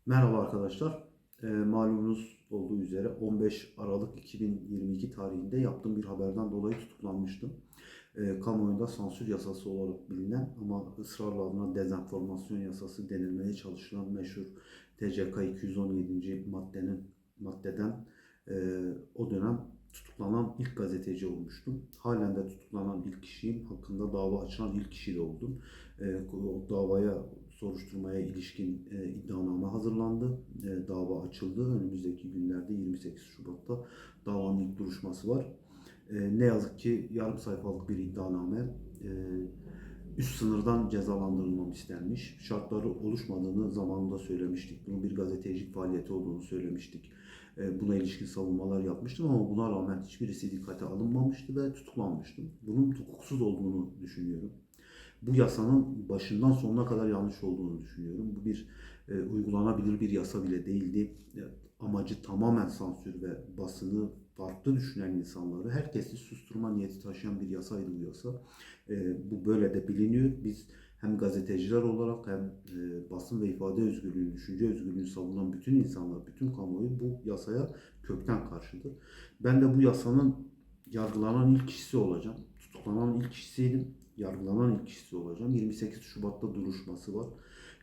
Merhaba arkadaşlar. Malumunuz olduğu üzere 15 Aralık 2022 tarihinde yaptığım bir haberden dolayı tutuklanmıştım. Kamuoyunda sansür yasası olarak bilinen ama ısrarla adına dezenformasyon yasası denilmeye çalışılan meşhur TCK 217. maddeden o dönem tutuklanan ilk gazeteci olmuştum. Halen de tutuklanan ilk kişiyim. Hakkında dava açılan ilk kişi de oldum. O davaya soruşturmaya ilişkin iddianame hazırlandı. Dava açıldı. Önümüzdeki günlerde 28 Şubat'ta davanın ilk duruşması var. Ne yazık ki yarım sayfalık bir iddianame. Üst sınırdan cezalandırılmam istenmiş. Şartları oluşmadığını zamanında söylemiştik. Bunun bir gazetecilik faaliyeti olduğunu söylemiştik. Buna ilişkin savunmalar yapmıştım ama buna rağmen hiçbirisi dikkate alınmamıştı ve tutuklanmıştım. Bunun hukuksuz olduğunu düşünüyorum. Bu yasanın başından sonuna kadar yanlış olduğunu düşünüyorum. Bu bir uygulanabilir bir yasa bile değildi. Amacı tamamen sansür ve basını farklı düşünen insanları herkesi susturma niyeti taşıyan bir yasaydı bu yasa. Bu böyle de biliniyor. Biz hem gazeteciler olarak hem basın ve ifade özgürlüğünü, düşünce özgürlüğünü savunan bütün insanlar, bütün kamuoyu bu yasaya kökten karşıdır. Ben de bu yasanın yargılanan ilk kişisi olacağım. Tutuklanan ilk kişisiydim. Yargılanan ilk kişisi olacağım. 28 Şubat'ta duruşması var.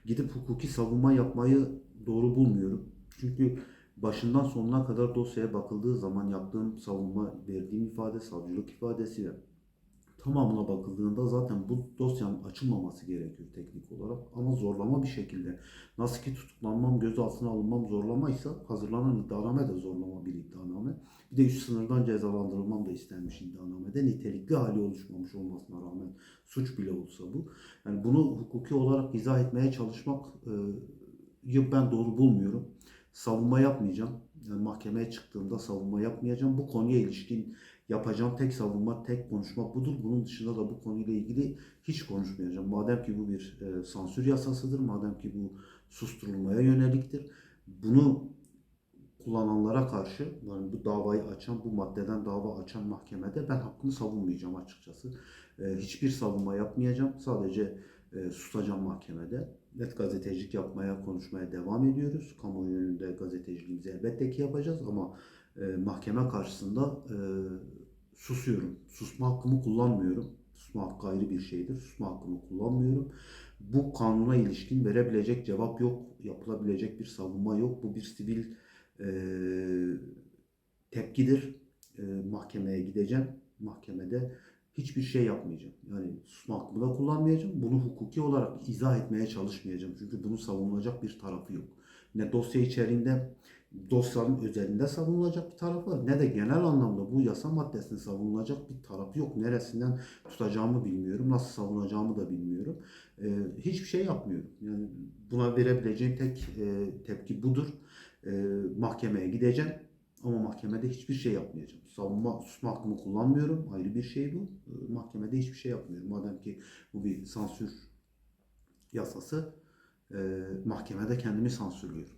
Gidip hukuki savunma yapmayı doğru bulmuyorum. Çünkü başından sonuna kadar dosyaya bakıldığı zaman yaptığım savunma, verdiğim ifade, savcılık ifadesi ve tamamına bakıldığında zaten bu dosyanın açılmaması gerekiyor teknik olarak. Ama zorlama bir şekilde. Nasıl ki tutuklanmam, gözaltına alınmam zorlamaysa hazırlanan iddianame de zorlama bir iddianame. Bir de üst sınırdan cezalandırılmam da istenmiş iddianamede. Nitelikli hali oluşmamış olmasına rağmen suç bile olsa bu. Yani bunu hukuki olarak izah etmeye çalışmak ben doğru bulmuyorum. Savunma yapmayacağım. Yani mahkemeye çıktığımda savunma yapmayacağım. Bu konuya ilişkin yapacağım tek savunma, tek konuşma budur. Bunun dışında da bu konuyla ilgili hiç konuşmayacağım. Madem ki bu bir sansür yasasıdır, madem ki bu susturulmaya yöneliktir. Bunu kullananlara karşı, yani bu davayı açan, bu maddeden dava açan mahkemede ben hakkımı savunmayacağım açıkçası. Hiçbir savunma yapmayacağım. Sadece susacağım mahkemede. Net gazetecilik yapmaya, konuşmaya devam ediyoruz. Kamuoyu önünde gazeteciliğimizi elbette ki yapacağız ama mahkeme karşısında susuyorum. Susma hakkımı kullanmıyorum. Susma hakkı ayrı bir şeydir. Susma hakkımı kullanmıyorum. Bu kanuna ilişkin verebilecek cevap yok. Yapılabilecek bir savunma yok. Bu bir sivil e, tepkidir. Mahkemeye gideceğim. Mahkemede hiçbir şey yapmayacağım. Yani susma hakkımı da kullanmayacağım. Bunu hukuki olarak izah etmeye çalışmayacağım. Çünkü bunu savunulacak bir tarafı yok. Ne dosya içerisinde dosyanın özelinde savunulacak bir tarafı var ne de genel anlamda bu yasa maddesinin savunulacak bir tarafı yok. Neresinden tutacağımı bilmiyorum. Nasıl savunacağımı da bilmiyorum. Hiçbir şey yapmıyorum. Yani buna verebileceğim tek tepki budur. Mahkemeye gideceğim. Ama mahkemede hiçbir şey yapmayacağım. Susma hakkımı kullanmıyorum. Ayrı bir şey bu. Mahkemede hiçbir şey yapmıyorum. Madem ki bu bir sansür yasası, mahkemede kendimi sansürlüyorum.